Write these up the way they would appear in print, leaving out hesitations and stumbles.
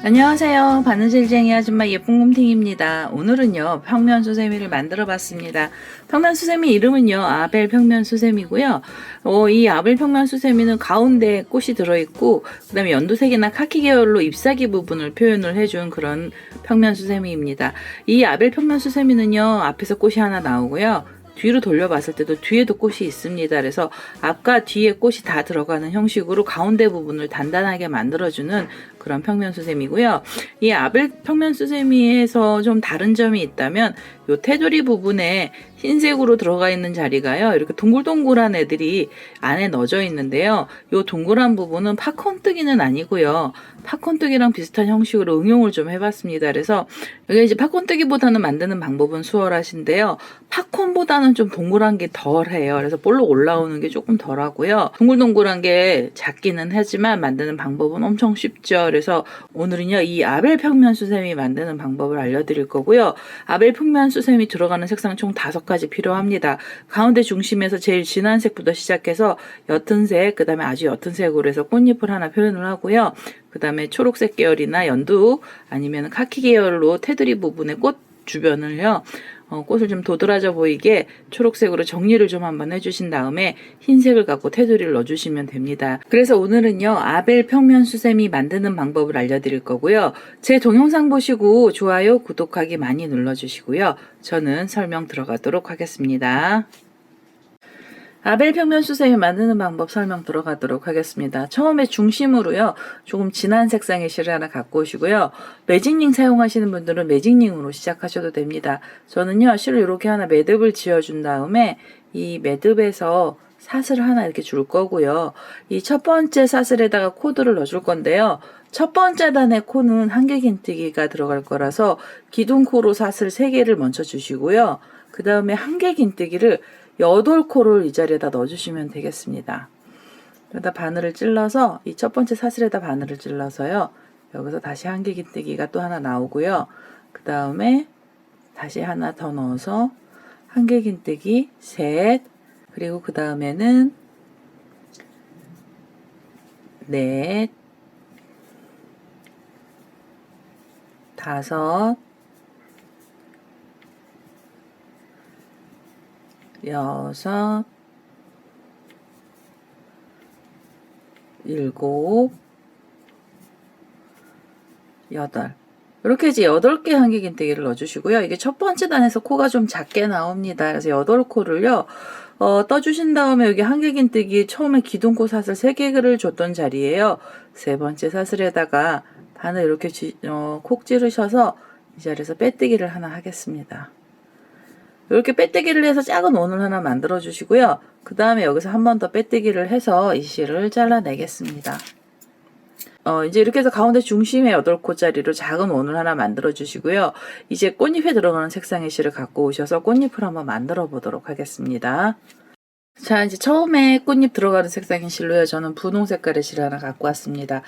안녕하세요. 바느질쟁이 아줌마 예쁜곰탱이입니다. 오늘은요 평면 수세미를 만들어 봤습니다. 평면 수세미 이름은요 아벨 평면 수세미고요. 이 아벨 평면 수세미는 가운데 꽃이 들어있고 그 다음에 연두색이나 카키 계열로 잎사귀 부분을 표현을 해준 그런 평면 수세미입니다. 이 아벨 평면 수세미는요 앞에서 꽃이 하나 나오고요, 뒤로 돌려봤을 때도 뒤에도 꽃이 있습니다. 그래서 앞과 뒤에 꽃이 다 들어가는 형식으로 가운데 부분을 단단하게 만들어주는 그런 평면 수세미고요. 이 아벨 평면 수세미에서 좀 다른 점이 있다면 요 테두리 부분에 흰색으로 들어가 있는 자리가요, 이렇게 동글동글한 애들이 안에 넣어져 있는데요. 요 동그란 부분은 팝콘뜨기는 아니고요, 팝콘뜨기랑 비슷한 형식으로 응용을 좀 해봤습니다. 그래서 이게 이제 팝콘뜨기보다는 만드는 방법은 수월하신데요, 팝콘보다는 좀 동그란 게 덜해요. 그래서 볼록 올라오는 게 조금 덜하고요, 동글동글한 게 작기는 하지만 만드는 방법은 엄청 쉽죠. 그래서 오늘은요 이 아벨 평면 수세미 만드는 방법을 알려드릴 거고요. 아벨 평면 수세미 들어가는 색상 총 5가지 필요합니다. 가운데 중심에서 제일 진한 색부터 시작해서 옅은 색, 그 다음에 아주 옅은 색으로 해서 꽃잎을 하나 표현을 하고요. 그 다음에 초록색 계열이나 연두 아니면 카키 계열로 테두리 부분의 꽃 주변을요, 꽃을 좀 도드라져 보이게 초록색으로 정리를 좀 한번 해주신 다음에 흰색을 갖고 테두리를 넣어주시면 됩니다. 그래서 오늘은요 아벨 평면 수세미 만드는 방법을 알려드릴 거고요. 제 동영상 보시고 좋아요, 구독하기 많이 눌러주시고요. 저는 설명 들어가도록 하겠습니다. 아벨 평면 수세미 만드는 방법 설명 들어가도록 하겠습니다. 처음에 중심으로요 조금 진한 색상의 실을 하나 갖고 오시고요. 매직링 사용하시는 분들은 매직링으로 시작하셔도 됩니다. 저는요 실을 이렇게 하나 매듭을 지어준 다음에 이 매듭에서 사슬을 하나 이렇게 줄 거고요. 이 첫 번째 사슬에다가 코드를 넣어줄 건데요, 첫 번째 단의 코는 한길긴뜨기가 들어갈 거라서 기둥코로 사슬 3개를 먼저 주시고요. 그 다음에 한길긴뜨기를 8코를 이 자리에다 넣어주시면 되겠습니다. 여기다 바늘을 찔러서 이 첫 번째 사슬에다 바늘을 찔러서요, 여기서 다시 한길긴뜨기가 또 하나 나오고요. 그 다음에 다시 하나 더 넣어서 한길긴뜨기 셋, 그리고 그 다음에는 넷, 다섯, 여섯, 일곱, 여덟. 이렇게 이제 8개 한길긴뜨기를 넣어주시고요. 이게 첫 번째 단에서 코가 좀 작게 나옵니다. 그래서 8코를요 떠주신 다음에 여기 한길긴뜨기 처음에 기둥코 사슬 3개를 줬던 자리에요, 세 번째 사슬에다가 바늘 이렇게 콕 찌르셔서 이 자리에서 빼뜨기를 하나 하겠습니다. 이렇게 빼뜨기를 해서 작은 원을 하나 만들어 주시고요. 그 다음에 여기서 한 번 더 빼뜨기를 해서 이 실을 잘라내겠습니다. 이제 이렇게 해서 가운데 중심에 8코짜리로 작은 원을 하나 만들어 주시고요. 이제 꽃잎에 들어가는 색상의 실을 갖고 오셔서 꽃잎을 한번 만들어 보도록 하겠습니다. 자, 이제 처음에 꽃잎 들어가는 색상의 실로요, 저는 분홍 색깔의 실을 하나 갖고 왔습니다.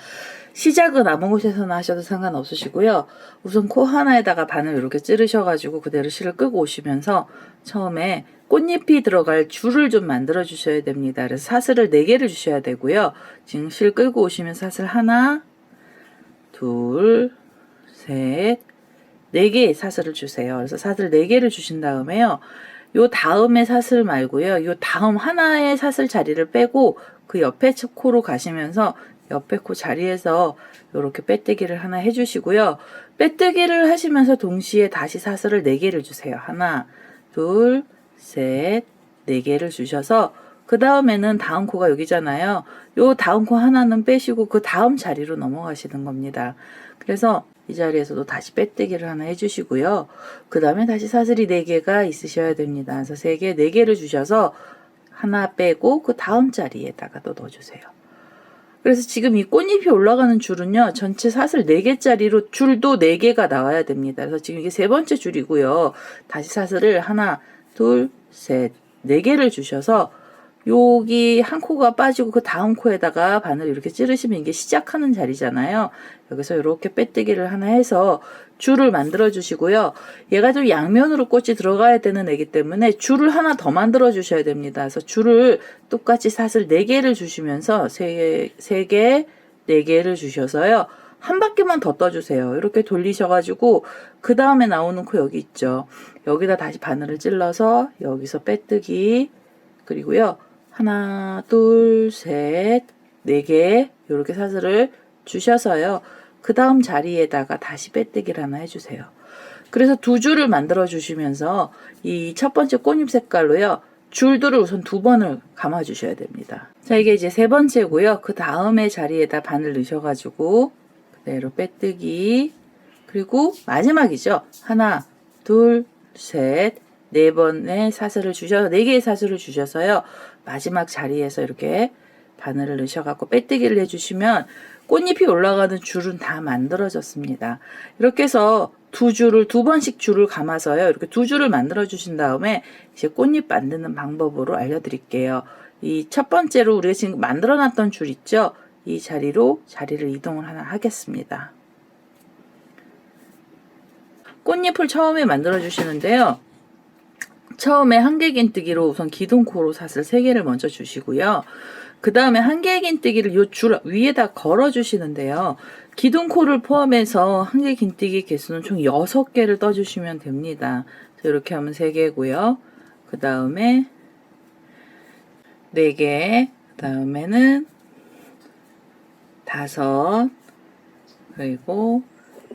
시작은 아무 곳에서나 하셔도 상관없으시고요. 우선 코 하나에다가 바늘 이렇게 찌르셔가지고 그대로 실을 끄고 오시면서 처음에 꽃잎이 들어갈 줄을 좀 만들어 주셔야 됩니다. 그래서 사슬을 4개를 주셔야 되고요. 지금 실 끌고 오시면 사슬 하나, 둘, 셋, 4개의 사슬을 주세요. 그래서 사슬 4개를 주신 다음에요, 요 다음에 사슬 말고요, 요 다음 하나의 사슬 자리를 빼고 그 옆에 코로 가시면서 옆에 코 자리에서 이렇게 빼뜨기를 하나 해주시고요. 빼뜨기를 하시면서 동시에 다시 사슬을 4개를 주세요. 하나, 둘, 셋, 4개를 주셔서 그 다음에는 다음 코가 여기잖아요. 요 다음 코 하나는 빼시고 그 다음 자리로 넘어가시는 겁니다. 그래서 이 자리에서도 다시 빼뜨기를 하나 해주시고요. 그 다음에 다시 사슬이 4개가 있으셔야 됩니다. 그래서 3개, 4개를 주셔서 하나 빼고 그 다음 자리에다가 또 넣어주세요. 그래서 지금 이 꽃잎이 올라가는 줄은요, 전체 사슬 4개짜리로 줄도 4개가 나와야 됩니다. 그래서 지금 이게 3번째 줄이고요. 다시 사슬을 하나, 둘, 셋, 4개를 주셔서 여기 한 코가 빠지고 그 다음 코에다가 바늘 이렇게 찌르시면 이게 시작하는 자리잖아요. 여기서 이렇게 빼뜨기를 하나 해서 줄을 만들어 주시고요. 얘가 좀 양면으로 꽃이 들어가야 되는 애기 때문에 줄을 하나 더 만들어 주셔야 됩니다. 그래서 줄을 똑같이 사슬 4개를 주시면서 3개, 4개를 주셔서요. 한 바퀴만 더 떠주세요. 이렇게 돌리셔가지고 그 다음에 나오는 코 여기 있죠. 여기다 다시 바늘을 찔러서 여기서 빼뜨기, 그리고요. 하나, 둘, 셋, 4개 이렇게 사슬을 주셔서요. 그 다음 자리에다가 다시 빼뜨기를 하나 해주세요. 그래서 2줄을 만들어 주시면서 이 첫 번째 꽃잎 색깔로요. 줄들을 우선 2번을 감아 주셔야 됩니다. 자, 이게 이제 3번째고요. 그 다음에 자리에다 바늘 넣으셔가지고 그대로 빼뜨기, 그리고 마지막이죠. 하나, 둘, 셋, 4번의 사슬을 주셔서 4개의 사슬을 주셔서요. 마지막 자리에서 이렇게 바늘을 넣으셔갖고 빼뜨기를 해주시면 꽃잎이 올라가는 줄은 다 만들어졌습니다. 이렇게 해서 2줄을 2번씩 줄을 감아서요. 이렇게 2줄을 만들어 주신 다음에 이제 꽃잎 만드는 방법으로 알려드릴게요. 이 첫 번째로 우리가 지금 만들어 놨던 줄 있죠? 이 자리로 자리를 이동을 하나 하겠습니다. 꽃잎을 처음에 만들어 주시는데요. 처음에 한길긴뜨기로 우선 기둥코로 사슬 3개를 먼저 주시고요. 그 다음에 한길긴뜨기를 이 줄 위에다 걸어 주시는데요. 기둥코를 포함해서 한길긴뜨기 개수는 총 6개를 떠주시면 됩니다. 이렇게 하면 3개고요. 그 다음에 4개, 그 다음에는 5, 그리고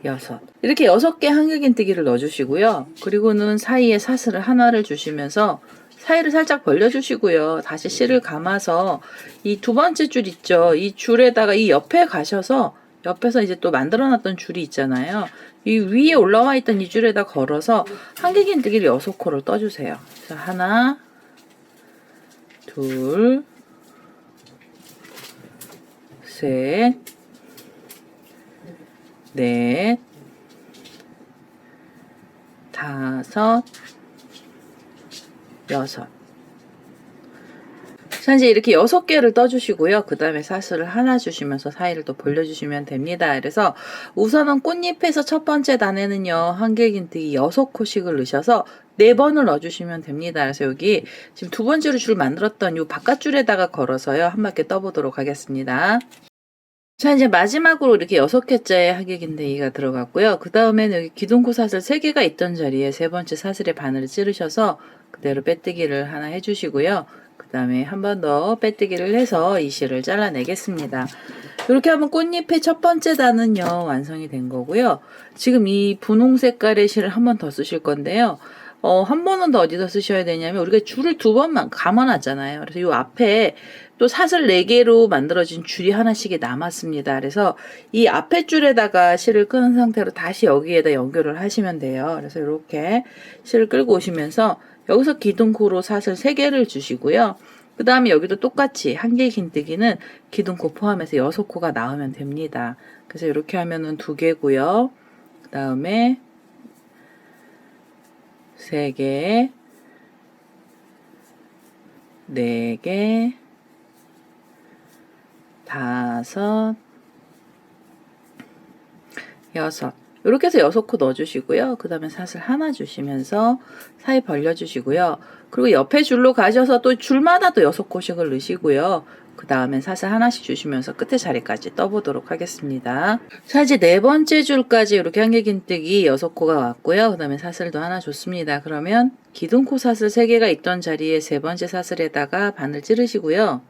6. 이렇게 6개 한길긴뜨기를 넣어주시고요. 그리고는 사이에 사슬을 하나를 주시면서 사이를 살짝 벌려주시고요. 다시 실을 감아서 이 2번째 줄 있죠. 이 줄에다가 이 옆에 가셔서 옆에서 이제 또 만들어놨던 줄이 있잖아요. 이 위에 올라와 있던 이 줄에다 걸어서 한길긴뜨기를 6코를 떠주세요. 자, 하나, 둘, 셋, 넷, 5, 6. 자, 이제 이렇게 6개를 떠주시고요. 그 다음에 사슬을 하나 주시면서 사이를 또 벌려주시면 됩니다. 그래서 우선은 꽃잎에서 첫 번째 단에는요, 한길긴뜨기 6코씩을 넣으셔서 4번을 넣어주시면 됩니다. 그래서 여기 지금 2번째로 줄 만들었던 이 바깥줄에다가 걸어서요, 한 바퀴 떠보도록 하겠습니다. 자, 이제 마지막으로 이렇게 6개째의 한길긴뜨기가 들어갔고요. 그 다음에는 여기 기둥코 사슬 3개가 있던 자리에 3번째 사슬에 바늘을 찌르셔서 그대로 빼뜨기를 하나 해주시고요. 그 다음에 한 번 더 빼뜨기를 해서 이 실을 잘라내겠습니다. 이렇게 하면 꽃잎의 첫 번째 단은요, 완성이 된 거고요. 지금 이 분홍 색깔의 실을 한 번 더 쓰실 건데요. 한 번은 더 어디서 쓰셔야 되냐면, 우리가 줄을 2번만 감아놨잖아요. 그래서 이 앞에 또 사슬 4개로 만들어진 줄이 하나씩이 남았습니다. 그래서 이 앞에 줄에다가 실을 끄는 상태로 다시 여기에다 연결을 하시면 돼요. 그래서 이렇게 실을 끌고 오시면서 여기서 기둥코로 사슬 3개를 주시고요. 그 다음에 여기도 똑같이 한길긴뜨기는 기둥코 포함해서 6코가 나오면 됩니다. 그래서 이렇게 하면은 2개고요. 그 다음에 3개, 4개, 5, 6. 이렇게 해서 6코 넣어주시고요. 그 다음에 사슬 하나 주시면서 사이 벌려주시고요. 그리고 옆에 줄로 가셔서 또 줄마다 또 6코씩을 넣으시고요. 그 다음에 사슬 하나씩 주시면서 끝에 자리까지 떠보도록 하겠습니다. 자, 이제 4번째 줄까지 이렇게 한길긴뜨기 6코가 왔고요. 그 다음에 사슬도 하나 줬습니다. 그러면 기둥코 사슬 3개가 있던 자리에 3번째 사슬에다가 바늘 찌르시고요.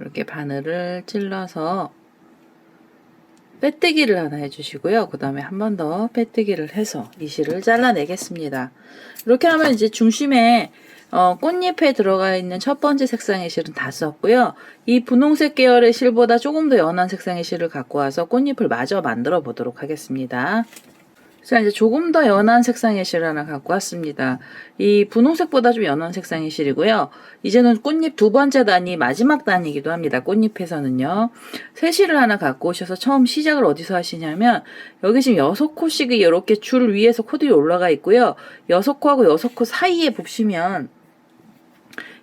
이렇게 바늘을 찔러서 빼뜨기를 하나 해주시고요. 그 다음에 한 번 더 빼뜨기를 해서 이 실을 잘라내겠습니다. 이렇게 하면 이제 중심에 꽃잎에 들어가 있는 첫 번째 색상의 실은 다 썼고요. 이 분홍색 계열의 실보다 조금 더 연한 색상의 실을 갖고 와서 꽃잎을 마저 만들어 보도록 하겠습니다. 자, 이제 조금 더 연한 색상의 실 하나 갖고 왔습니다. 이 분홍색보다 좀 연한 색상의 실이고요. 이제는 꽃잎 2번째 단이 마지막 단이기도 합니다. 꽃잎에서는요. 새 실을 하나 갖고 오셔서 처음 시작을 어디서 하시냐면, 여기 지금 6코씩이 이렇게 줄 위에서 코들이 올라가 있고요. 6코하고 6코 사이에 보시면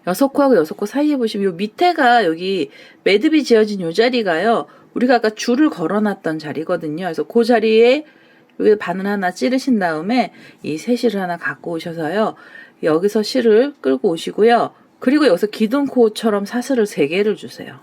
여섯 코하고 여섯 코 사이에 보시면 요 밑에가 여기 매듭이 지어진 요 자리가요. 우리가 아까 줄을 걸어놨던 자리거든요. 그래서 그 자리에 여기 바늘 하나 찌르신 다음에 이 새실을 하나 갖고 오셔서요. 여기서 실을 끌고 오시고요. 그리고 여기서 기둥코처럼 사슬을 3개를 주세요.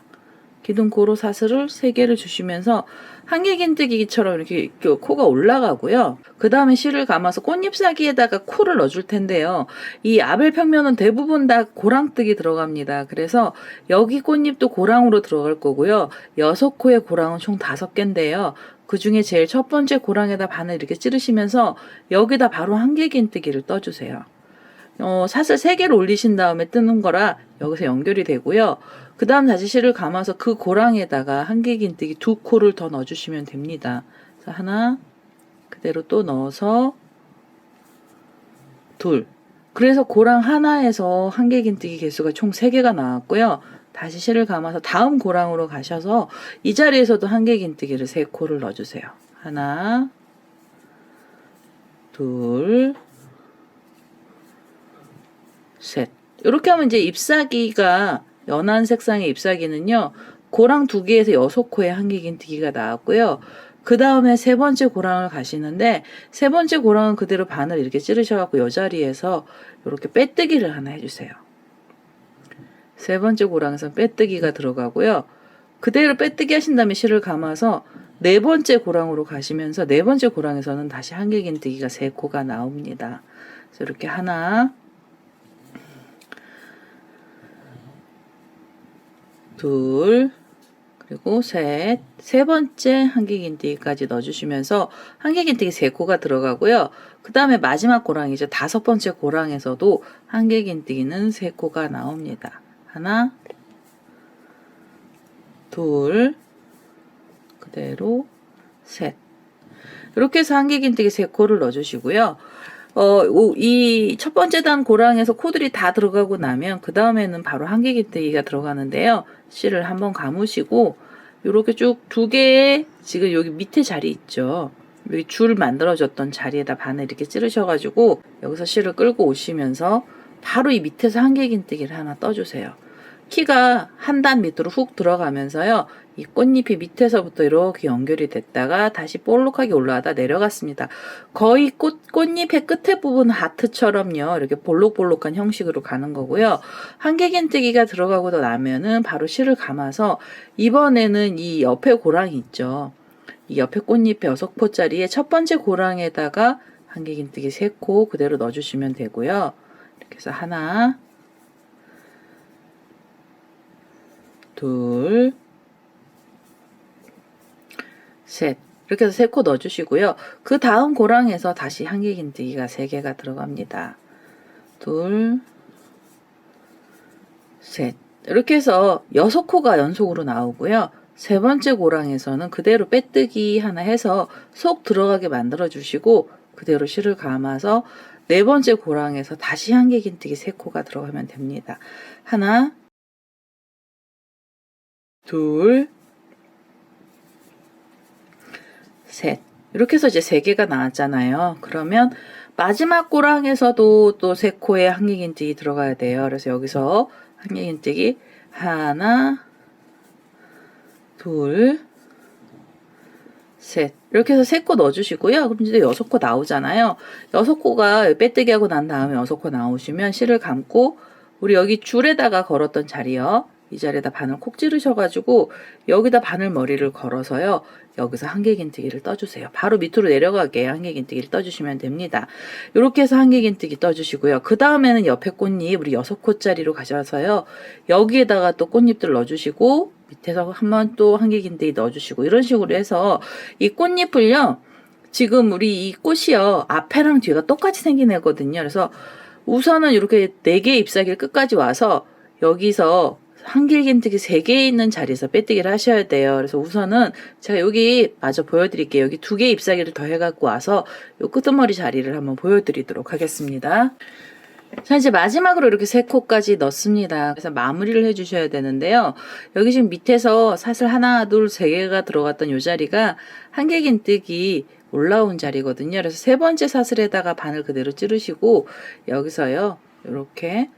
기둥코로 사슬을 3개를 주시면서 한길긴뜨기처럼 이렇게 코가 올라가고요. 그 다음에 실을 감아서 꽃잎사기에다가 코를 넣어줄 텐데요. 이 아벨 평면은 대부분 다 고랑뜨기 들어갑니다. 그래서 여기 꽃잎도 고랑으로 들어갈 거고요. 6코의 고랑은 총 5개인데요. 그 중에 제일 첫 번째 고랑에다 바늘 이렇게 찌르시면서 여기다 바로 한길긴뜨기를 떠주세요. 사슬 3개를 올리신 다음에 뜨는 거라 여기서 연결이 되고요. 그 다음 다시 실을 감아서 그 고랑에다가 한길긴뜨기 2코를 더 넣어주시면 됩니다. 그래서 하나, 그대로 또 넣어서 둘. 그래서 고랑 하나에서 한길긴뜨기 개수가 총 3개가 나왔고요. 다시 실을 감아서 다음 고랑으로 가셔서 이 자리에서도 한길긴뜨기를 3코를 넣어주세요. 하나, 둘, 셋. 이렇게 하면 이제 잎사귀가 연한 색상의 잎사귀는요. 고랑 2개에서 6코의 한길긴뜨기가 나왔고요. 그 다음에 3번째 고랑을 가시는데 3번째 고랑은 그대로 바늘 이렇게 찌르셔갖고 이 자리에서 이렇게 빼뜨기를 하나 해주세요. 3번째 고랑에서 빼뜨기가 들어가고요. 그대로 빼뜨기 하신 다음에 실을 감아서 4번째 고랑으로 가시면서 4번째 고랑에서는 다시 한길긴뜨기가 3코가 나옵니다. 그래서 이렇게 하나, 둘, 그리고 셋, 3번째 한길긴뜨기까지 넣어주시면서 한길긴뜨기 3코가 들어가고요. 그 다음에 마지막 고랑이죠. 5번째 고랑에서도 한길긴뜨기는 3코가 나옵니다. 하나, 둘, 그대로 셋. 이렇게 해서 한길긴뜨기 3코를 넣어주시고요. 이 첫 번째 단 고랑에서 코들이 다 들어가고 나면 그 다음에는 바로 한길긴뜨기가 들어가는데요. 실을 한번 감으시고 이렇게 쭉 2개의 지금 여기 밑에 자리 있죠. 여기 줄 만들어줬던 자리에다 바늘 이렇게 찌르셔가지고 여기서 실을 끌고 오시면서 바로 이 밑에서 한길긴뜨기를 하나 떠주세요. 키가 한 단 밑으로 훅 들어가면서요. 이 꽃잎이 밑에서부터 이렇게 연결이 됐다가 다시 볼록하게 올라가다 내려갔습니다. 거의 꽃잎의 끝에 부분 하트처럼요. 이렇게 볼록볼록한 형식으로 가는 거고요. 한길긴뜨기가 들어가고 나면은 바로 실을 감아서 이번에는 이 옆에 고랑이 있죠. 이 옆에 꽃잎의 6포짜리에 첫 번째 고랑에다가 한길긴뜨기 3코 그대로 넣어주시면 되고요. 이렇게 해서 하나, 둘, 셋. 이렇게 해서 3코 넣어주시고요. 그 다음 고랑에서 다시 한길긴뜨기가 3개가 들어갑니다. 둘, 셋. 이렇게 해서 6코가 연속으로 나오고요. 3번째 고랑에서는 그대로 빼뜨기 하나 해서 속 들어가게 만들어 주시고 그대로 실을 감아서 4번째 고랑에서 다시 한길긴뜨기 3코가 들어가면 됩니다. 하나, 둘, 셋. 이렇게 해서 이제 3개가 나왔잖아요. 그러면 마지막 고랑에서도 또 3코의 한길긴뜨기 들어가야 돼요. 그래서 여기서 한길긴뜨기 하나, 둘, 셋. 이렇게 해서 3코 넣어주시고요. 그럼 이제 6코 나오잖아요. 6코가 빼뜨기 하고 난 다음에 6코 나오시면 실을 감고 우리 여기 줄에다가 걸었던 자리요. 이 자리에다 바늘 콕 찌르셔가지고 여기다 바늘 머리를 걸어서요. 여기서 한길긴뜨기를 떠주세요. 바로 밑으로 내려가게 한길긴뜨기를 떠주시면 됩니다. 이렇게 해서 한길긴뜨기 떠주시고요. 그 다음에는 옆에 꽃잎 우리 6코짜리로 가셔서요. 여기에다가 또 꽃잎들 넣어주시고 밑에서 한번 또 한길긴뜨기 넣어주시고 이런 식으로 해서 이 꽃잎을요. 지금 우리 이 꽃이요. 앞에랑 뒤가 똑같이 생긴 애거든요. 그래서 우선은 이렇게 4개의 잎사귀를 끝까지 와서 여기서 한길긴뜨기 3개 있는 자리에서 빼뜨기를 하셔야 돼요. 그래서 우선은 제가 여기 마저 보여드릴게요. 여기 2개의 잎사귀를 더 해갖고 와서 요 끄트머리 자리를 한번 보여드리도록 하겠습니다. 자, 이제 마지막으로 이렇게 3코까지 넣습니다. 그래서 마무리를 해주셔야 되는데요. 여기 지금 밑에서 사슬 하나, 둘, 3개가 들어갔던 요 자리가 한길긴뜨기 올라온 자리거든요. 그래서 3번째 사슬에다가 바늘 그대로 찌르시고 여기서요. 이렇게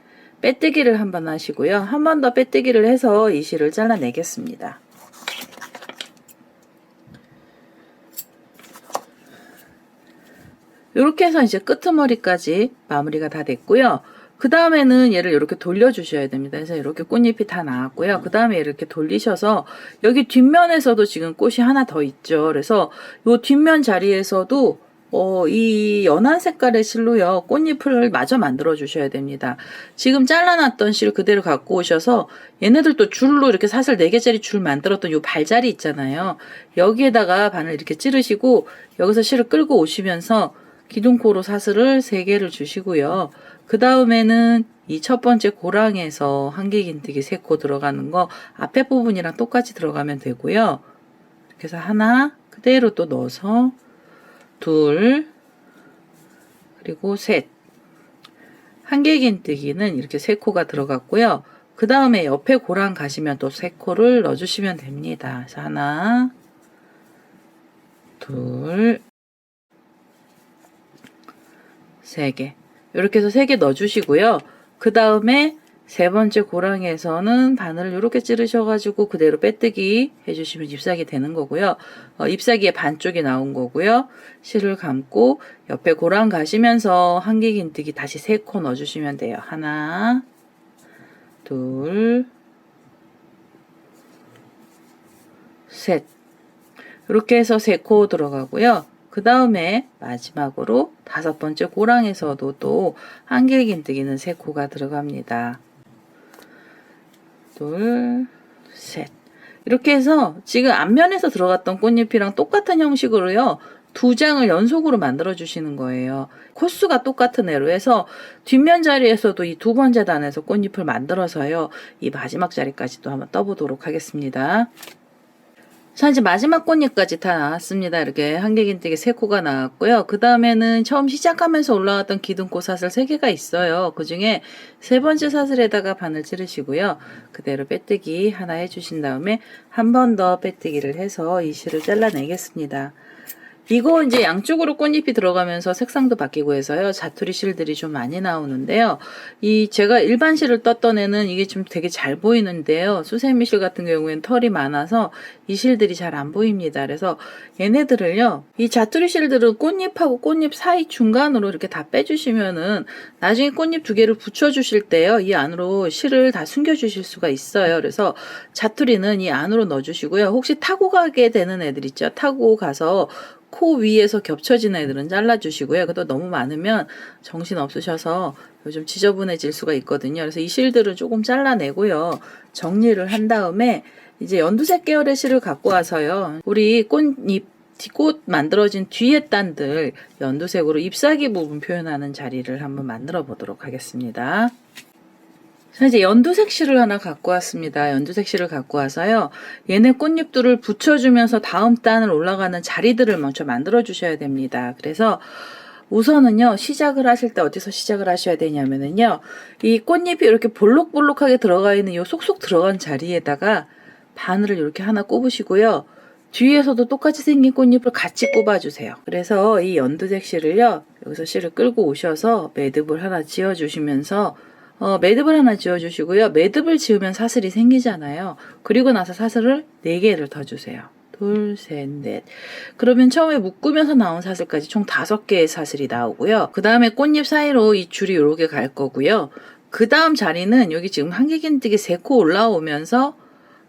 빼뜨기를 한번 하시고요. 한 번 더 빼뜨기를 해서 이 실을 잘라내겠습니다. 이렇게 해서 이제 끄트머리까지 마무리가 다 됐고요. 그 다음에는 얘를 이렇게 돌려주셔야 됩니다. 그래서 이렇게 꽃잎이 다 나왔고요. 그 다음에 이렇게 돌리셔서 여기 뒷면에서도 지금 꽃이 하나 더 있죠. 그래서 이 뒷면 자리에서도 이 연한 색깔의 실로요, 꽃잎을 마저 만들어 주셔야 됩니다. 지금 잘라놨던 실 그대로 갖고 오셔서 얘네들도 줄로 이렇게 사슬 4개짜리 줄 만들었던 요 발자리 있잖아요. 여기에다가 바늘 이렇게 찌르시고 여기서 실을 끌고 오시면서 기둥코로 사슬을 3개를 주시고요. 그 다음에는 이 첫 번째 고랑에서 한길긴뜨기 3코 들어가는 거 앞에 부분이랑 똑같이 들어가면 되고요. 이렇게 해서 하나 그대로 또 넣어서 둘, 그리고 셋. 한길긴뜨기는 이렇게 3코가 들어갔고요. 그 다음에 옆에 고랑 가시면 또 3코를 넣어주시면 됩니다. 그래서 하나, 둘, 3개. 이렇게 해서 3개 넣어주시고요. 그 다음에 세 번째 고랑에서는 바늘을 이렇게 찌르셔가지고 그대로 빼뜨기 해주시면 잎사귀 되는 거고요. 잎사귀의 반쪽이 나온 거고요. 실을 감고 옆에 고랑 가시면서 한길긴뜨기 다시 3코 넣어주시면 돼요. 하나, 둘, 셋. 이렇게 해서 3코 들어가고요. 그 다음에 마지막으로 5번째 고랑에서도 또 한길긴뜨기는 3코가 들어갑니다. 둘, 셋. 이렇게 해서 지금 앞면에서 들어갔던 꽃잎이랑 똑같은 형식으로요, 2장을 연속으로 만들어 주시는 거예요. 코스가 똑같은 애로 해서 뒷면 자리에서도 이 2번째 단에서 꽃잎을 만들어서요, 이 마지막 자리까지 또 한번 떠보도록 하겠습니다. 자, 이제 마지막 꽃잎까지 다 나왔습니다. 이렇게 한길긴뜨기 3코가 나왔고요. 그 다음에는 처음 시작하면서 올라왔던 기둥꽃 사슬 3개가 있어요. 그 중에 3번째 사슬에다가 바늘 찌르시고요. 그대로 빼뜨기 하나 해주신 다음에 한 번 더 빼뜨기를 해서 이 실을 잘라내겠습니다. 이거 이제 양쪽으로 꽃잎이 들어가면서 색상도 바뀌고 해서요, 자투리 실들이 좀 많이 나오는데요. 제가 일반 실을 떴던 애는 이게 좀 되게 잘 보이는데요. 수세미 실 같은 경우에는 털이 많아서 이 실들이 잘 안 보입니다. 그래서 얘네들을요, 이 자투리 실들은 꽃잎하고 꽃잎 사이 중간으로 이렇게 다 빼주시면은 나중에 꽃잎 2개를 붙여주실 때요, 이 안으로 실을 다 숨겨주실 수가 있어요. 그래서 자투리는 이 안으로 넣어주시고요. 혹시 타고 가게 되는 애들 있죠. 타고 가서 코 위에서 겹쳐지는 애들은 잘라주시고요. 그것도 너무 많으면 정신 없으셔서 요즘 지저분해질 수가 있거든요. 그래서 이 실들은 조금 잘라내고요. 정리를 한 다음에 이제 연두색 계열의 실을 갖고 와서요, 우리 꽃 만들어진 뒤에 단들 연두색으로 잎사귀 부분 표현하는 자리를 한번 만들어 보도록 하겠습니다. 자, 이제 연두색 실을 하나 갖고 왔습니다. 연두색 실을 갖고 와서요, 얘네 꽃잎들을 붙여주면서 다음 단을 올라가는 자리들을 먼저 만들어 주셔야 됩니다. 그래서 우선은요, 시작을 하실 때 어디서 시작을 하셔야 되냐면은요, 이 꽃잎이 이렇게 볼록볼록하게 들어가 있는 요 쏙쏙 들어간 자리에다가 바늘을 이렇게 하나 꼽으시고요, 뒤에서도 똑같이 생긴 꽃잎을 같이 꼽아주세요. 그래서 이 연두색 실을요, 여기서 실을 끌고 오셔서 매듭을 하나 지어주시면서 매듭을 하나 지어주시고요. 매듭을 지으면 사슬이 생기잖아요. 그리고 나서 사슬을 4개를 더 주세요. 둘, 셋, 넷. 그러면 처음에 묶으면서 나온 사슬까지 총 5개의 사슬이 나오고요. 그 다음에 꽃잎 사이로 이 줄이 이렇게 갈 거고요. 그 다음 자리는 여기 지금 한길긴뜨기 3코 올라오면서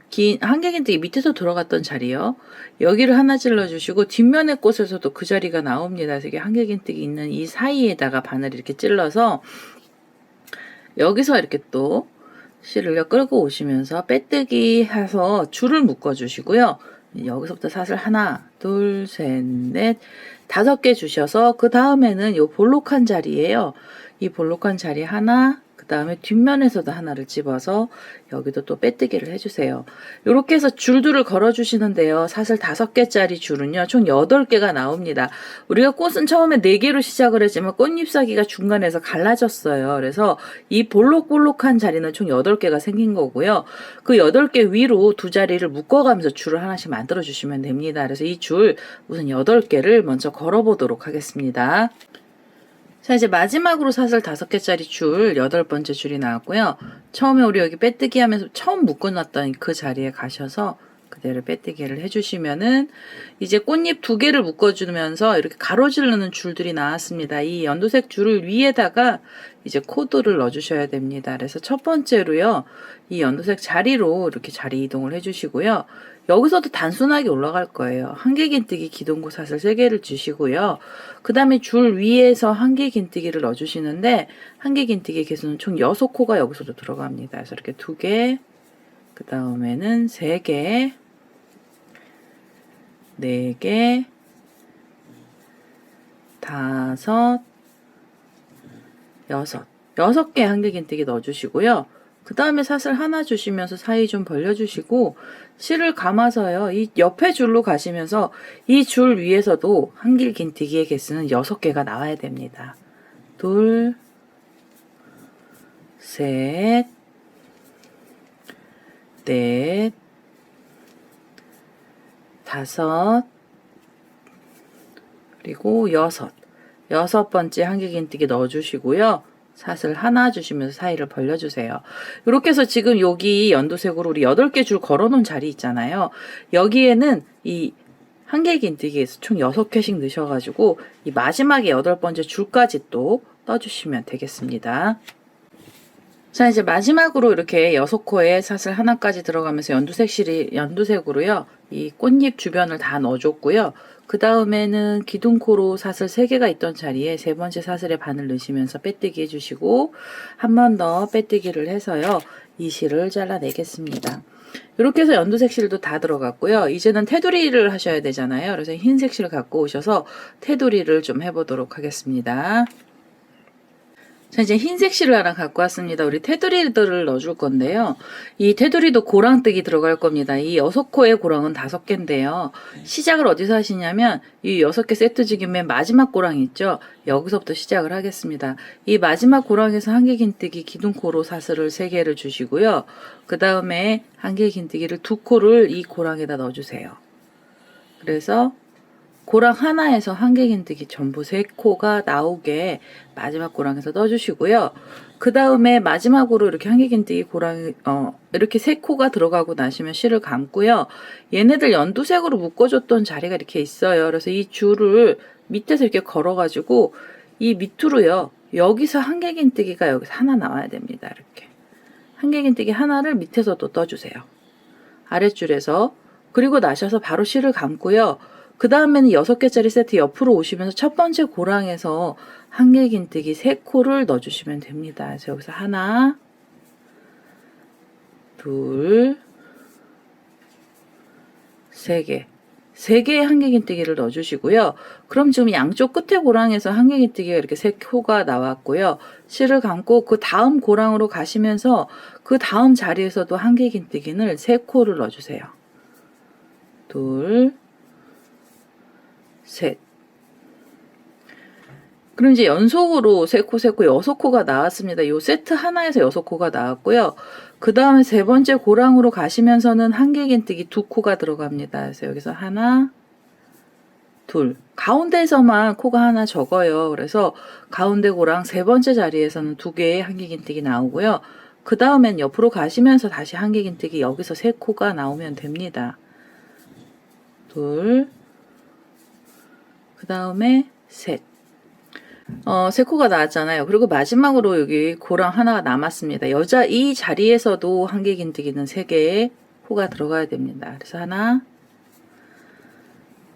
긴 한길긴뜨기 밑에서 들어갔던 자리요. 여기를 하나 찔러주시고 뒷면의 꽃에서도 그 자리가 나옵니다. 그래서 이게 한길긴뜨기 있는 이 사이에다가 바늘을 이렇게 찔러서 여기서 이렇게 또 실을 끌고 오시면서 빼뜨기 해서 줄을 묶어 주시고요. 여기서부터 사슬 하나, 둘, 셋, 넷, 5개 주셔서 그 다음에는 요 볼록한 자리예요. 이 볼록한 자리 하나, 그 다음에 뒷면에서도 하나를 집어서 여기도 또 빼뜨기를 해주세요. 이렇게 해서 줄들을 걸어주시는데요. 사슬 5개짜리 줄은요, 총 8개가 나옵니다. 우리가 꽃은 처음에 4개로 시작을 했지만 꽃잎사귀가 중간에서 갈라졌어요. 그래서 이 볼록볼록한 자리는 총 8개가 생긴 거고요. 그 8개 위로 2자리를 묶어가면서 줄을 하나씩 만들어 주시면 됩니다. 그래서 이 줄 우선 8개를 먼저 걸어 보도록 하겠습니다. 자, 이제 마지막으로 사슬 5개짜리 줄 8번째 줄이 나왔고요. 처음에 우리 여기 빼뜨기 하면서 처음 묶어놨던 그 자리에 가셔서 그대로 빼뜨기를 해주시면은 이제 꽃잎 2개를 묶어주면서 이렇게 가로지르는 줄들이 나왔습니다. 이 연두색 줄을 위에다가 이제 코드를 넣어주셔야 됩니다. 그래서 첫 번째로요, 이 연두색 자리로 이렇게 자리 이동을 해주시고요. 여기서도 단순하게 올라갈 거예요. 한길긴뜨기 기둥고 사슬 3개를 주시고요. 그 다음에 줄 위에서 한길긴뜨기를 넣어주시는데 한길긴뜨기 개수는 총 6코가 여기서도 들어갑니다. 그래서 이렇게 2개, 그 다음에는 3개, 4개, 5, 6개 한길긴뜨기 넣어주시고요. 그 다음에 사슬 하나 주시면서 사이 좀 벌려주시고 실을 감아서요. 이 옆에 줄로 가시면서 이 줄 위에서도 한길긴뜨기의 개수는 6개가 나와야 됩니다. 2, 3, 4, 5, 그리고 6번째 한길긴뜨기 넣어주시고요. 사슬 하나 주시면서 사이를 벌려주세요. 이렇게 해서 지금 여기 연두색으로 우리 8개 줄 걸어놓은 자리 있잖아요. 여기에는 이 한길긴뜨기에서 총 6개씩 넣으셔가지고 이 마지막에 8번째 줄까지 또 떠주시면 되겠습니다. 자, 이제 마지막으로 이렇게 6코에 사슬 하나까지 들어가면서 연두색으로요. 이 꽃잎 주변을 다 넣어줬고요. 그 다음에는 기둥코로 사슬 3개가 있던 자리에 3번째 사슬에 바늘 넣으시면서 빼뜨기 해주시고 한 번 더 빼뜨기를 해서요. 이 실을 잘라내겠습니다. 이렇게 해서 연두색 실도 다 들어갔고요. 이제는 테두리를 하셔야 되잖아요. 그래서 흰색 실 갖고 오셔서 테두리를 좀 해보도록 하겠습니다. 자, 이제 흰색 실을 하나 갖고 왔습니다. 우리 테두리들을 넣어줄 건데요. 이 테두리도 고랑뜨기 들어갈 겁니다. 이 6코의 고랑은 5개인데요. 시작을 어디서 하시냐면 이 6개 세트 중에 맨 마지막 고랑 있죠. 여기서부터 시작을 하겠습니다. 이 마지막 고랑에서 한길긴뜨기 기둥코로 사슬을 3개를 주시고요. 그 다음에 한길긴뜨기를 2코를 이 고랑에다 넣어주세요. 그래서 고랑 하나에서 한길긴뜨기 전부 3코가 나오게 마지막 고랑에서 넣어주시고요. 그 다음에 마지막으로 이렇게 한길긴뜨기 고랑 이렇게 3코가 들어가고 나시면 실을 감고요. 얘네들 연두색으로 묶어줬던 자리가 이렇게 있어요. 그래서 이 줄을 밑에서 이렇게 걸어가지고 이 밑으로요. 여기서 한길긴뜨기가 여기서 하나 나와야 됩니다. 이렇게 한길긴뜨기 하나를 밑에서 또 떠주세요. 아랫줄에서. 그리고 나셔서 바로 실을 감고요. 그 다음에는 6개짜리 세트 옆으로 오시면서 첫 번째 고랑에서 한길긴뜨기 3코를 넣어주시면 됩니다. 그래서 여기서 하나, 둘, 3개. 3개의 한길긴뜨기를 넣어주시고요. 그럼 지금 양쪽 끝에 고랑에서 한길긴뜨기가 이렇게 3코가 나왔고요. 실을 감고 그 다음 고랑으로 가시면서 그 다음 자리에서도 한길긴뜨기를 3코를 넣어주세요. 둘, 셋. 그럼 이제 연속으로 3코, 6코가 나왔습니다. 이 세트 하나에서 6코가 나왔고요. 그 다음에 3번째 고랑으로 가시면서는 한길긴뜨기 2코가 들어갑니다. 그래서 여기서 하나, 둘. 가운데에서만 코가 하나 적어요. 그래서 가운데 고랑 3번째 자리에서는 2개의 한길긴뜨기 나오고요. 그 다음엔 옆으로 가시면서 다시 한길긴뜨기 여기서 3코가 나오면 됩니다. 둘, 그 다음에 셋. 3코가 나왔잖아요. 그리고 마지막으로 여기 고랑 하나가 남았습니다. 이 자리에서도 한길긴뜨기는 3개의 코가 들어가야 됩니다. 그래서 하나,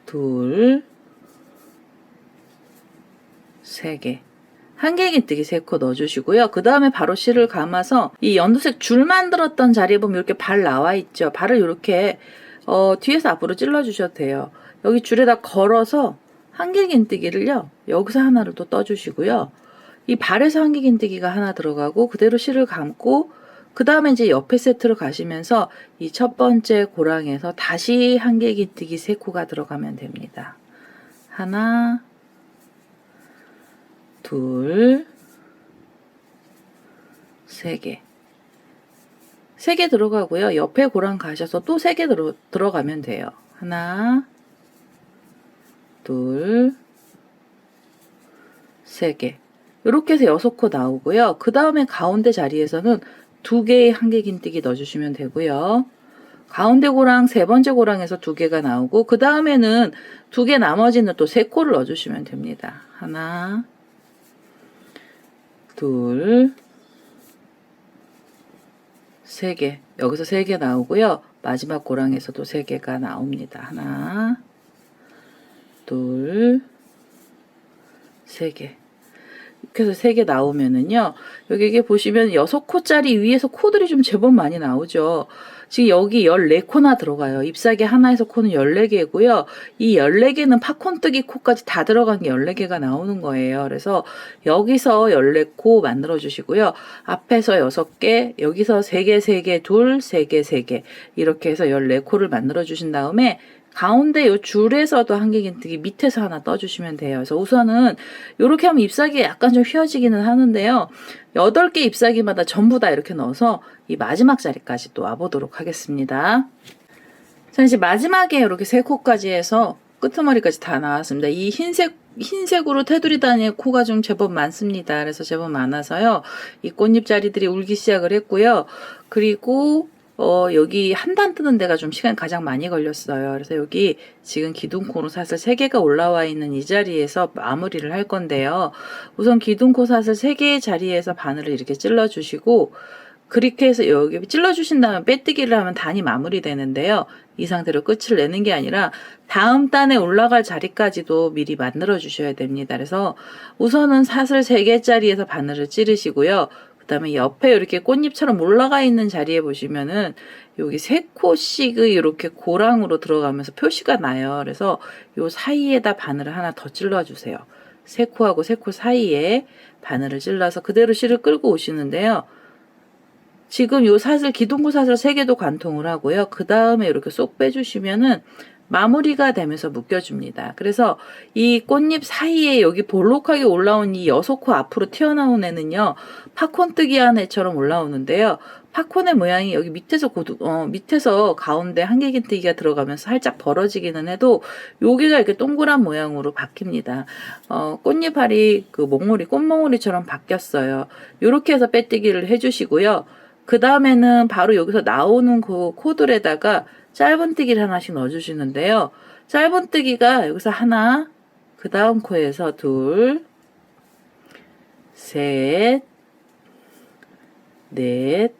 둘, 3개. 한길긴뜨기 3코 넣어주시고요. 그 다음에 바로 실을 감아서 이 연두색 줄 만들었던 자리에 보면 이렇게 발 나와 있죠. 발을 이렇게 뒤에서 앞으로 찔러주셔도 돼요. 여기 줄에다 걸어서 한길긴뜨기를요. 여기서 하나를 또 떠주시고요. 이 발에서 한길긴뜨기가 하나 들어가고 그대로 실을 감고 그 다음에 이제 옆에 세트로 가시면서 이 첫 번째 고랑에서 다시 한길긴뜨기 3코가 들어가면 됩니다. 하나, 둘, 3개. 3개 들어가고요. 옆에 고랑 가셔서 또 3개 들어가면 돼요. 하나, 둘, 3개. 이렇게 해서 6코 나오고요. 그 다음에 가운데 자리에서는 2개의 한길긴뜨기 넣어주시면 되고요. 가운데 고랑 3번째 고랑에서 2개가 나오고 그 다음에는 2개 나머지는 또 3코를 넣어주시면 됩니다. 하나, 둘, 3개. 여기서 3개 나오고요. 마지막 고랑에서도 3개가 나옵니다. 하나, 둘, 3개. 이렇게 해서 3개 나오면은요. 여기 이게 보시면 6코짜리 위에서 코들이 좀 제법 많이 나오죠. 지금 여기 14코나 들어가요. 잎사귀 하나에서 코는 14개고요. 이 14개는 팝콘뜨기 코까지 다 들어간 게 14개가 나오는 거예요. 그래서 여기서 14코 만들어 주시고요. 앞에서 6개, 여기서 3개, 3개, 둘, 3개, 3개 이렇게 해서 14코를 만들어 주신 다음에 가운데 요 줄에서도 한길긴뜨기 밑에서 하나 떠주시면 돼요. 그래서 우선은 이렇게 하면 잎사귀가 약간 좀 휘어지기는 하는데요. 8개 잎사귀마다 전부 다 이렇게 넣어서 이 마지막 자리까지 또 와보도록 하겠습니다. 자, 이제 마지막에 이렇게 3코까지 해서 끄트머리까지 다 나왔습니다. 이 흰색으로 테두리 단위의 코가 좀 제법 많습니다. 그래서 제법 많아서요. 이 꽃잎 자리들이 울기 시작을 했고요. 그리고 여기 한 단 뜨는 데가 좀 시간이 가장 많이 걸렸어요. 그래서 여기 지금 기둥코로 사슬 3개가 올라와 있는 이 자리에서 마무리를 할 건데요. 우선 기둥코 사슬 3개의 자리에서 바늘을 이렇게 찔러주시고 그렇게 해서 여기 찔러주신 다음에 빼뜨기를 하면 단이 마무리되는데요. 이 상태로 끝을 내는 게 아니라 다음 단에 올라갈 자리까지도 미리 만들어 주셔야 됩니다. 그래서 우선은 사슬 3개짜리에서 바늘을 찌르시고요. 그 다음에 옆에 이렇게 꽃잎처럼 올라가 있는 자리에 보시면은 여기 3코씩의 이렇게 고랑으로 들어가면서 표시가 나요. 그래서 요 사이에다 바늘을 하나 더 찔러주세요. 3코하고 3코 사이에 바늘을 찔러서 그대로 실을 끌고 오시는데요. 지금 요 사슬, 기둥코 사슬 3개도 관통을 하고요. 그 다음에 이렇게 쏙 빼주시면은 마무리가 되면서 묶여줍니다. 그래서 이 꽃잎 사이에 여기 볼록하게 올라온 이 6코 앞으로 튀어나온 애는요, 팝콘뜨기 한 애처럼 올라오는데요. 팝콘의 모양이 여기 밑에서 가운데 한길긴뜨기가 들어가면서 살짝 벌어지기는 해도 여기가 이렇게 동그란 모양으로 바뀝니다. 꽃잎알이 그 꽃몽오리처럼 바뀌었어요. 이렇게 해서 빼뜨기를 해주시고요. 그 다음에는 바로 여기서 나오는 그 코들에다가 짧은뜨기를 하나씩 넣어주시는데요. 짧은뜨기가 여기서 하나, 그 다음 코에서 둘, 셋, 넷,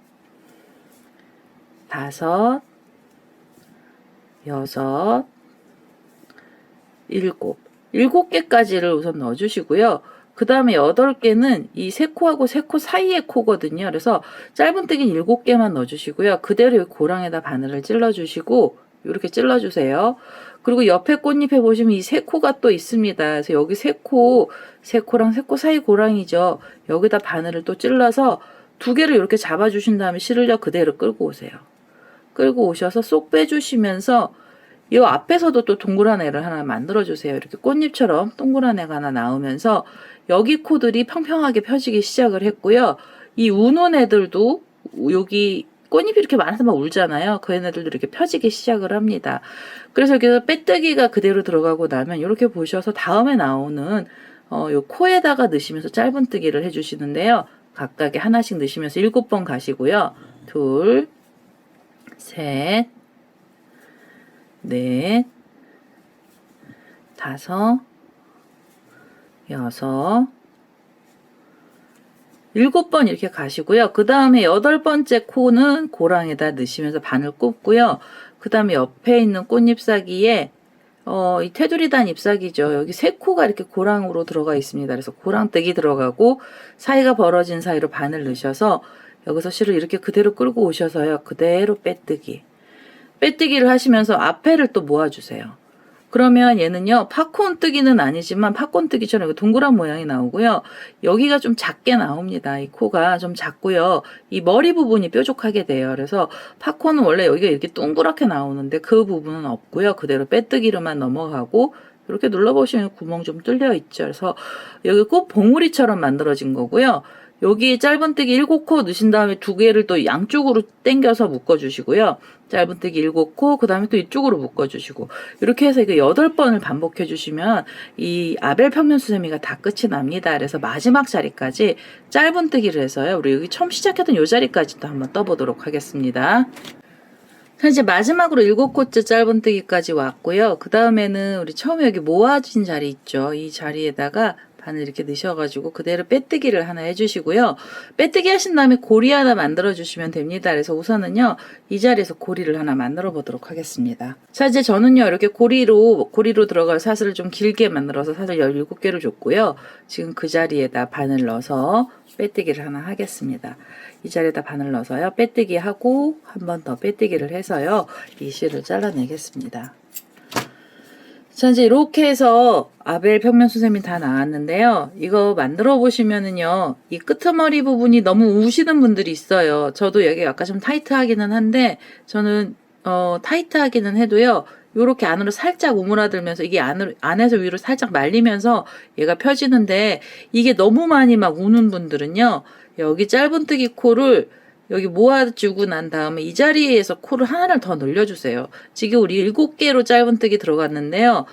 5, 6, 7, 7개까지를 우선 넣어주시고요. 그 다음에 8개는 이 3코하고 3코 사이의 코거든요. 그래서 짧은뜨기는 7개만 넣어주시고요. 그대로 고랑에다 바늘을 찔러주시고 이렇게 찔러주세요. 그리고 옆에 꽃잎에 보시면 이 3코가 또 있습니다. 그래서 여기 3코랑 3코 사이 고랑이죠. 여기다 바늘을 또 찔러서 2개를 이렇게 잡아주신 다음에 실을요 그대로 끌고 오세요. 끌고 오셔서 쏙 빼주시면서 이 앞에서도 또 동그란 애를 하나 만들어주세요. 이렇게 꽃잎처럼 동그란 애가 하나 나오면서 여기 코들이 평평하게 펴지기 시작을 했고요. 이 우는 애들도 여기 꽃잎이 이렇게 많아서 막 울잖아요. 그 애들도 이렇게 펴지기 시작을 합니다. 그래서 여기서 빼뜨기가 그대로 들어가고 나면 이렇게 보셔서 다음에 나오는 요 코에다가 넣으시면서 짧은뜨기를 해주시는데요. 각각에 하나씩 넣으시면서 7번 가시고요. 둘, 셋, 넷, 5, 6, 7번 이렇게 가시고요. 그 다음에 8번째 코는 고랑에다 넣으시면서 바늘 꼽고요. 그 다음에 옆에 있는 꽃잎사귀에 이 테두리단 잎사귀죠. 여기 3코가 이렇게 고랑으로 들어가 있습니다. 그래서 고랑뜨기 들어가고 사이가 벌어진 사이로 바늘 넣으셔서 여기서 실을 이렇게 그대로 끌고 오셔서요. 그대로 빼뜨기를 하시면서 앞에를 또 모아주세요. 그러면 얘는요, 팝콘뜨기는 아니지만 팝콘뜨기처럼 동그란 모양이 나오고요. 여기가 좀 작게 나옵니다. 이 코가 좀 작고요. 이 머리 부분이 뾰족하게 돼요. 그래서 팝콘은 원래 여기가 이렇게 동그랗게 나오는데 그 부분은 없고요. 그대로 빼뜨기로만 넘어가고 이렇게 눌러보시면 구멍 좀 뚫려 있죠. 그래서 여기 꽃 봉우리처럼 만들어진 거고요. 여기 짧은뜨기 7코 넣으신 다음에 2개를 또 양쪽으로 당겨서 묶어주시고요. 짧은뜨기 7코, 그 다음에 또 이쪽으로 묶어주시고, 이렇게 해서 이거 8번을 반복해주시면 이 아벨 평면수세미가 다 끝이 납니다. 그래서 마지막 자리까지 짧은뜨기를 해서요. 우리 여기 처음 시작했던 이 자리까지도 한번 떠보도록 하겠습니다. 자, 이제 마지막으로 7코째 짧은뜨기까지 왔고요. 그 다음에는 우리 처음에 여기 모아진 자리 있죠. 이 자리에다가 바늘 이렇게 넣으셔가지고 그대로 빼뜨기를 하나 해주시고요. 빼뜨기 하신 다음에 고리 하나 만들어 주시면 됩니다. 그래서 우선은요, 이 자리에서 고리를 하나 만들어 보도록 하겠습니다. 자, 이제 저는요, 이렇게 고리로 들어갈 사슬을 좀 길게 만들어서 사슬 17개를 줬고요. 지금 그 자리에다 바늘 넣어서 빼뜨기를 하나 하겠습니다. 이 자리에다 바늘 넣어서요, 빼뜨기 하고 한 번 더 빼뜨기를 해서요, 이 실을 잘라내겠습니다. 자, 이제 이렇게 해서 아벨 평면수세미 다 나왔는데요. 이거 만들어 보시면은요, 이 끄트머리 부분이 너무 우시는 분들이 있어요. 저도 여기 약간 좀 타이트하기는 한데, 저는 타이트하기는 해도요, 요렇게 안으로 살짝 오므라들면서 이게 안에서 위로 살짝 말리면서 얘가 펴지는데, 이게 너무 많이 막 우는 분들은요, 여기 짧은뜨기 코를 여기 모아주고 난 다음에 이 자리에서 코를 하나를 더 늘려주세요. 지금 우리 7개로 짧은뜨기 들어갔는데요.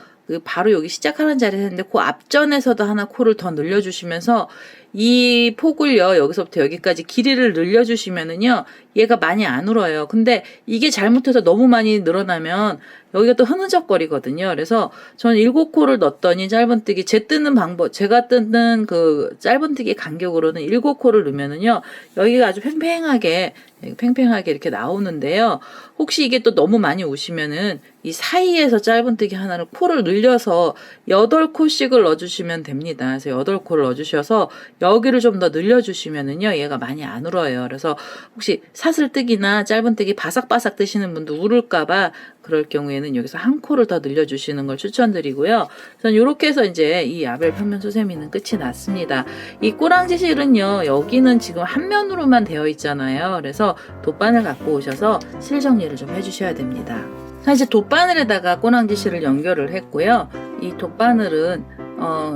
바로 여기 시작하는 자리에 했는데 그 앞전에서도 하나 코를 더 늘려주시면서 이 폭을요, 여기서부터 여기까지 길이를 늘려주시면은요, 얘가 많이 안 울어요. 근데 이게 잘못해서 너무 많이 늘어나면 여기가 또 흐느적거리거든요. 그래서 저는 7코를 넣었더니 짧은뜨기, 제가 뜨는 그 짧은뜨기 간격으로는 7코를 넣으면은요, 여기가 아주 팽팽하게 이렇게 나오는데요. 혹시 이게 또 너무 많이 우시면은 이 사이에서 짧은뜨기 하나를 코를 늘려서 8코씩을 넣어주시면 됩니다. 그래서 8코를 넣어주셔서 여기를 좀 더 늘려주시면은요, 얘가 많이 안 울어요. 그래서 혹시 사슬뜨기나 짧은뜨기 바삭바삭 뜨시는 분도 울을까봐 그럴 경우에는 여기서 한 코를 더 늘려주시는 걸 추천드리고요. 저는 이렇게 해서 이제 이 아벨 평면수세미는 끝이 났습니다. 이 꼬랑지 실은요, 여기는 지금 한 면으로만 되어 있잖아요. 그래서 돗바늘 갖고 오셔서 실 정리를 좀 해주셔야 됩니다. 자, 이제 돗바늘에다가 꼬랑지 실을 연결을 했고요. 이 돗바늘은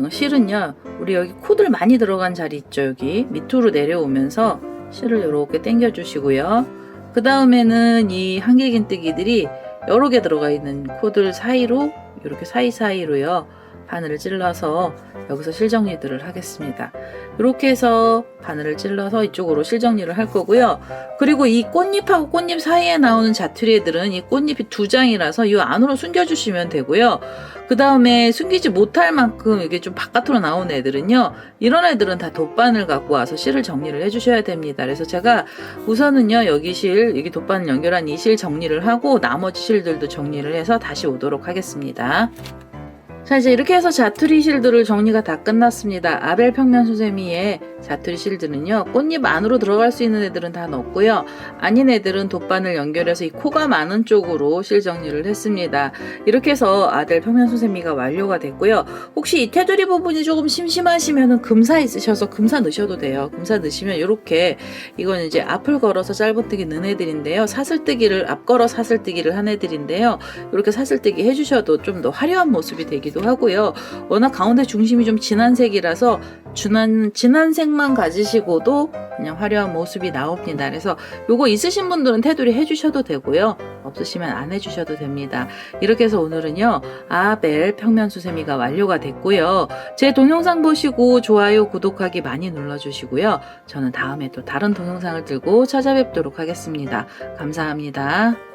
실은요, 우리 여기 코들 많이 들어간 자리 있죠. 여기 밑으로 내려오면서 실을 이렇게 당겨 주시고요. 그 다음에는 이 한길긴뜨기들이 여러 개 들어가 있는 코들 사이로 이렇게 사이사이로요, 바늘을 찔러서 여기서 실정리들을 하겠습니다. 이렇게 해서 바늘을 찔러서 이쪽으로 실정리를 할 거고요. 그리고 이 꽃잎하고 꽃잎 사이에 나오는 자투리 애들은 이 꽃잎이 2장이라서 이 안으로 숨겨주시면 되고요. 그 다음에 숨기지 못할 만큼 이게 좀 바깥으로 나오는 애들은요, 이런 애들은 다 돗바늘 갖고 와서 실을 정리를 해주셔야 됩니다. 그래서 제가 우선은요, 여기 돗바늘 연결한 이 실 정리를 하고 나머지 실들도 정리를 해서 다시 오도록 하겠습니다. 자, 이제 이렇게 해서 자투리 실들을 정리가 다 끝났습니다. 아벨 평면수세미의 자투리 실들은요, 꽃잎 안으로 들어갈 수 있는 애들은 다 넣었고요. 아닌 애들은 돗바늘 연결해서 이 코가 많은 쪽으로 실 정리를 했습니다. 이렇게 해서 아벨 평면수세미가 완료가 됐고요. 혹시 이 테두리 부분이 조금 심심하시면은 금사 있으셔서 금사 넣으셔도 돼요. 금사 넣으시면 이렇게, 이건 이제 앞을 걸어서 짧은뜨기 넣은 애들인데요. 앞걸어 사슬뜨기를 한 애들인데요. 이렇게 사슬뜨기 해주셔도 좀 더 화려한 모습이 되기도 하고요. 워낙 가운데 중심이 좀 진한 색이라서 진한 색만 가지시고도 그냥 화려한 모습이 나옵니다. 그래서 요거 있으신 분들은 테두리 해주셔도 되고요. 없으시면 안 해주셔도 됩니다. 이렇게 해서 오늘은요, 아벨 평면수세미가 완료가 됐고요. 제 동영상 보시고 좋아요, 구독하기 많이 눌러주시고요. 저는 다음에 또 다른 동영상을 들고 찾아뵙도록 하겠습니다. 감사합니다.